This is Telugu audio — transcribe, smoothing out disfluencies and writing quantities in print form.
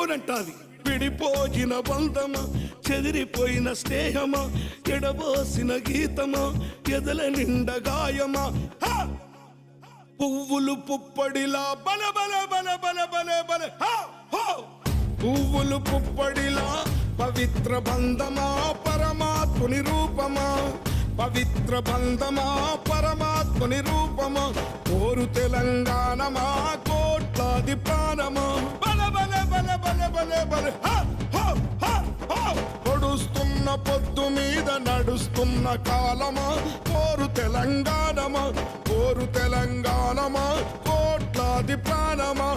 అవునంటాది. విడిపోయిన బంధమా, చెదిరిపోయిన స్నేహమా, ఎడబోసిన గీతమా, ఎదల నిండ గాయమా, పువ్వులు పుప్పడిలా బల బల బల బల బల బల పువ్వులు పుప్పడిలా పవిత్ర బంధమా, పరమాత్ముని రూపమా, పవిత్ర బంధమా, పరమాత్ముని రూపమా, కోరు తెలంగాణమా, కోట్లాది ప్రాణమా, బల బల బల బల బల బల పొడుస్తున్న పొద్దు మీద నడుస్తున్న కాలమా, కోరు తెలంగాణమా, కోరు తెలంగాణమా, కోట్లాది ప్రాణమా.